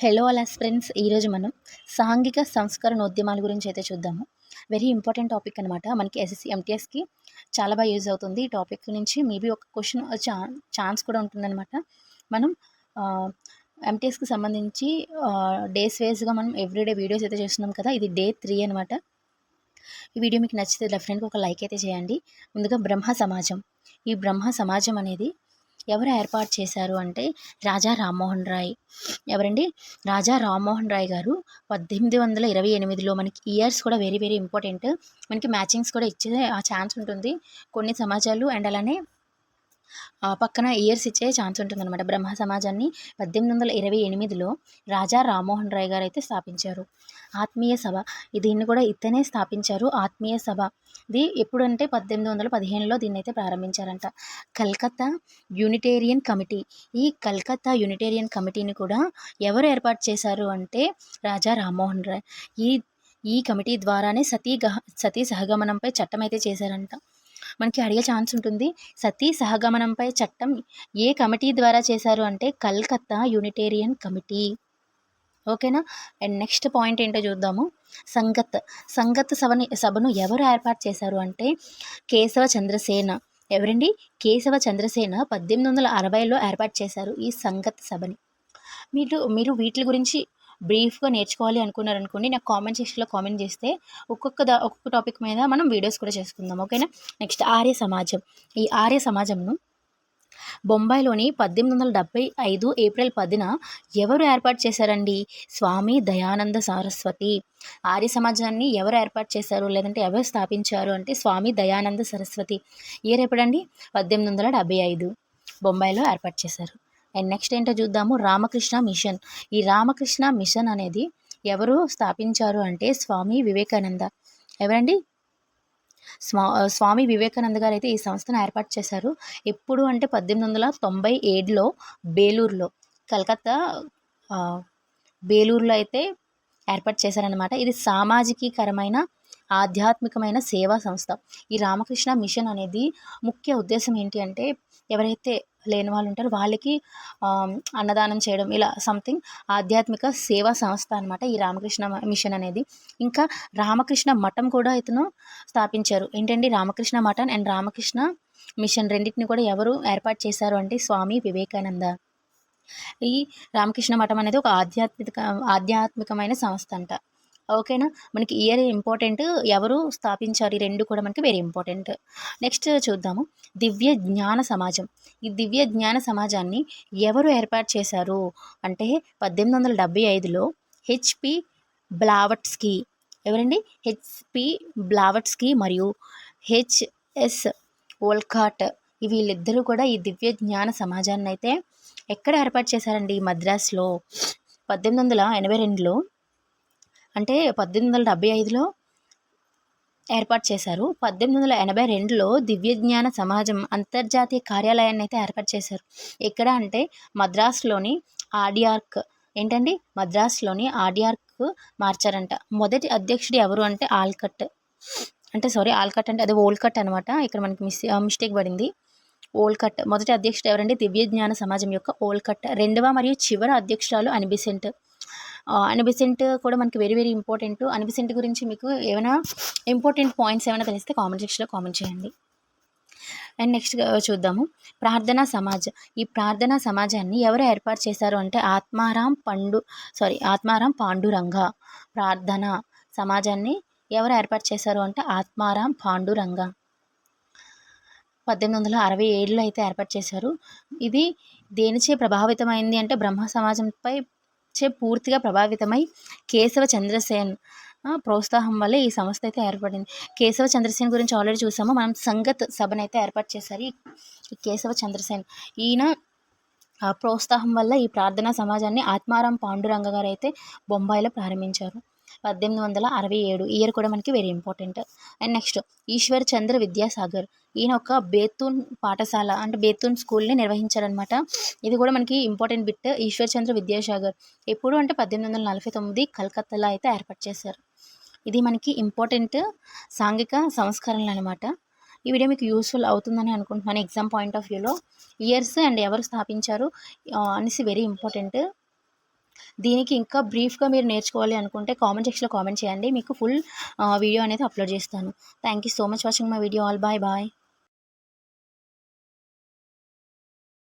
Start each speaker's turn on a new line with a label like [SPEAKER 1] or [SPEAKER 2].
[SPEAKER 1] Hello అలా friends, ఈరోజు మనం సాంఘిక సంస్కరణోద్యమాల గురించి అయితే చూద్దాము. వెరీ ఇంపార్టెంట్ టాపిక్ అనమాట. మనకి ఎస్ఎస్సి ఎంటీఎస్కి చాలా బాగా యూజ్ అవుతుంది. ఈ టాపిక్ నుంచి మేబీ ఒక క్వశ్చన్ ఛాన్స్ కూడా ఉంటుందన్నమాట. మనం ఎంటీఎస్కి సంబంధించి డేస్ వైజ్గా మనం ఎవ్రీడే వీడియోస్ అయితే చేస్తున్నాం కదా. ఇది డే 3 అనమాట. ఈ వీడియో మీకు నచ్చితే డెఫినెట్గా ఒక లైక్ అయితే చేయండి. ముందుగా బ్రహ్మ సమాజం. ఈ బ్రహ్మ సమాజం అనేది ఎవరు ఏర్పాటు చేశారు అంటే రాజా రామ్మోహన్ రాయ్. ఎవరండి? రాజా రామ్మోహన్ రాయ్ గారు 1828లో. మనకి ఇయర్స్ కూడా వెరీ వెరీ ఇంపార్టెంట్. మనకి మ్యాచింగ్స్ కూడా ఇచ్చే ఆ ఛాన్స్ ఉంటుంది కొన్ని సమాజాలు, అండ్ అలానే పక్కన ఇయర్స్ ఇచ్చే ఛాన్స్ ఉంటుందన్నమాట. బ్రహ్మ సమాజాన్ని 1828లో రాజా రామ్మోహన్ రాయ్ గారు అయితే స్థాపించారు. ఆత్మీయ సభ, దీన్ని కూడా ఇతనే స్థాపించారు. ఆత్మీయ సభ ఇది ఎప్పుడంటే 1815లో దీన్ని అయితే ప్రారంభించారంట. Calcutta Unitarian committee. ఈ కల్కత్తా యూనిటేరియన్ కమిటీని కూడా ఎవరు ఏర్పాటు చేశారు అంటే రాజా రామ్మోహన్ రాయ్. ఈ కమిటీ ద్వారానే సతీ సహగమనంపై చట్టం అయితే చేశారంట. మనకి అడిగే ఛాన్స్ ఉంటుంది. సతీ సహగమనంపై చట్టం ఏ కమిటీ ద్వారా చేశారు అంటే కల్కత్తా యూనిటేరియన్ కమిటీ. ఓకేనా. అండ్ నెక్స్ట్ పాయింట్ ఏంటో చూద్దాము. సంగత్ సభను ఎవరు ఏర్పాటు చేశారు అంటే కేశవ చంద్రసేన. ఎవరండి? కేశవ చంద్రసేన 1860లో ఏర్పాటు చేశారు ఈ సంగత్ సభని. మీరు వీటి గురించి బ్రీఫ్గా నేర్చుకోవాలి అనుకున్నారనుకోండి, నాకు కామెంట్ సెక్షన్లో కామెంట్ చేస్తే ఒక్కొక్క టాపిక్ మీద మనం వీడియోస్ కూడా చేసుకుందాం. ఓకేనా. నెక్స్ట్ ఆర్య సమాజం. ఈ ఆర్య సమాజంను బొంబాయిలోని 1875 ఏప్రిల్ 10న ఎవరు ఏర్పాటు చేశారండి? స్వామి దయానంద సరస్వతి. ఆర్య సమాజాన్ని ఎవరు ఏర్పాటు చేశారు, లేదంటే ఎవరు స్థాపించారు అంటే స్వామి దయానంద సరస్వతి. ఇయర్ ఎప్పుడండి? 1875 బొంబాయిలో ఏర్పాటు చేశారు. అండ్ నెక్స్ట్ ఏంటో చూద్దాము. రామకృష్ణ మిషన్. ఈ రామకృష్ణ మిషన్ అనేది ఎవరు స్థాపించారు అంటే స్వామి వివేకానంద. ఎవరండి? స్వామి వివేకానంద గారు అయితే ఈ సంస్థను ఏర్పాటు చేశారు. ఎప్పుడు అంటే 1897లో బేలూరులో, కలకత్తా బేలూరులో అయితే ఏర్పాటు చేశారనమాట. ఇది సామాజికీకరమైన ఆధ్యాత్మికమైన సేవా సంస్థ. ఈ రామకృష్ణ మిషన్ అనేది ముఖ్య ఉద్దేశం ఏంటి అంటే ఎవరైతే లేని వాళ్ళు ఉంటారో వాళ్ళకి అన్నదానం చేయడం, ఇలా సంథింగ్ ఆధ్యాత్మిక సేవా సంస్థ అనమాట ఈ రామకృష్ణ మిషన్ అనేది. ఇంకా రామకృష్ణ మఠం కూడా ఇతను స్థాపించారు. ఏంటండి? రామకృష్ణ మఠం అండ్ రామకృష్ణ మిషన్ రెండింటిని కూడా ఎవరు ఏర్పాటు చేశారు అంటే స్వామి వివేకానంద. ఈ రామకృష్ణ మఠం అనేది ఒక ఆధ్యాత్మికమైన సంస్థ అంట. ఓకేనా. మనకి ఇయర్ ఇంపార్టెంట్, ఎవరు స్థాపించారు, ఈ రెండు కూడా మనకి వెరీ ఇంపార్టెంట్. నెక్స్ట్ చూద్దాము. దివ్య జ్ఞాన సమాజం. ఈ దివ్య జ్ఞాన సమాజాన్ని ఎవరు ఏర్పాటు చేశారు అంటే 1875లో హెచ్పి బ్లావట్స్కీ. ఎవరండి? హెచ్పి బ్లావట్స్కీ మరియు హెచ్ఎస్ ఓల్కాట్. వీళ్ళిద్దరూ కూడా ఈ దివ్య జ్ఞాన సమాజాన్ని అయితే ఎక్కడ ఏర్పాటు చేశారండి? మద్రాసులో. 1882లో అంటే 1875లో ఏర్పాటు చేశారు. 1882లో దివ్యజ్ఞాన సమాజం అంతర్జాతీయ కార్యాలయాన్ని అయితే ఏర్పాటు చేశారు. ఎక్కడ అంటే మద్రాసులోని ఆడియార్క్. ఏంటండి? మద్రాసులోని ఆడియార్క్ మార్చారంట. మొదటి అధ్యక్షుడు ఎవరు అంటే ఆల్కట్. ఆల్కట్ అంటే అది ఓల్కట్ అనమాట. ఇక్కడ మనకి మిస్టేక్ పడింది. ఓల్కట్ మొదటి అధ్యక్షుడు ఎవరండి? దివ్యజ్ఞాన సమాజం యొక్క ఓల్కట్. రెండవ మరియు చివరి అధ్యక్షురాలు అనిబిసెంట్. అనిబిసెంట్ కూడా మనకి వెరీ వెరీ ఇంపార్టెంట్. అనిబిసెంట్ గురించి మీకు ఏమైనా ఇంపార్టెంట్ పాయింట్స్ ఏమైనా తెలిస్తే కామెంట్ సెక్షన్లో కామెంట్ చేయండి. అండ్ నెక్స్ట్ చూద్దాము. ప్రార్థనా సమాజ్. ఈ ప్రార్థనా సమాజాన్ని ఎవరు ఏర్పాటు చేశారు అంటే ఆత్మారాం పాండురంగ. ప్రార్థనా సమాజాన్ని ఎవరు ఏర్పాటు చేశారు అంటే ఆత్మారాం పాండురంగ. 1867లో అయితే ఏర్పాటు చేశారు. ఇది దేనిచే ప్రభావితమైంది అంటే బ్రహ్మ సమాజంపై పూర్తిగా ప్రభావితమై కేశవ చంద్రసేన్ ప్రోత్సాహం వల్ల ఈ సంస్థ అయితే ఏర్పడింది. కేశవ చంద్రసేన్ గురించి ఆల్రెడీ చూసాము. మనం సంగత్ సభను అయితే ఏర్పాటు చేశారు ఈ కేశవ చంద్రసేన్. ఈయన ప్రోత్సాహం వల్ల ఈ ప్రార్థనా సమాజాన్ని ఆత్మారాం పాండురంగ గారు అయితే బొంబాయిలో ప్రారంభించారు. 1867 ఇయర్ కూడా మనకి very important. And next Ishwar Chandra Vidyasagar. ఈయన ఒక బేతూన్ పాఠశాల అంటే బేతూన్ స్కూల్ని నిర్వహించారనమాట. ఇది కూడా మనకి ఇంపార్టెంట్ బిట్. ఈశ్వర్ చంద్ర విద్యాసాగర్ ఎప్పుడు అంటే 1849 కలకత్తాలో అయితే ఏర్పాటు చేశారు. ఇది మనకి ఇంపార్టెంట్ సాంఘిక సంస్కరణలు అనమాట. ఈ వీడియో మీకు యూస్ఫుల్ అవుతుందని అనుకుంటున్నాను. ఎగ్జామ్ పాయింట్ ఆఫ్ వ్యూలో ఇయర్స్ అండ్ ఎవరు స్థాపించారు అనేసి వెరీ ఇంపార్టెంట్. దీనికి ఇంకా బ్రీఫ్‌గా మీరు నేర్చుకోవాలి అనుకుంటే కామెంట్ సెక్షన్‌లో కామెంట్ చేయండి. మీకు ఫుల్ వీడియో అనేది అప్‌లోడ్ చేస్తాను. Thank you so much watching my video all. Bye bye.